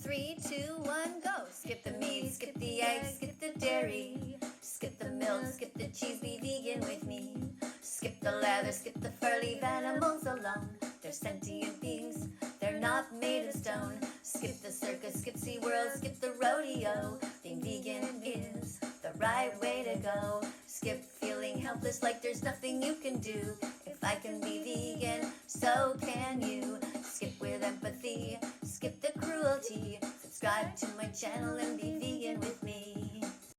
3, 2, 1, go. Skip the meat, skip the eggs, skip the dairy. Skip the milk, skip the cheese, be vegan with me. Skip the leather, skip the fur, leave animals alone. They're sentient beings, they're not made of stone. Skip the circus, skip SeaWorld, skip the rodeo. Being vegan is the right way to go. Skip feeling helpless like there's nothing you can do. If I can be vegan, so can you. Skip with empathy, skip the cruelty. Subscribe to my channel and be vegan.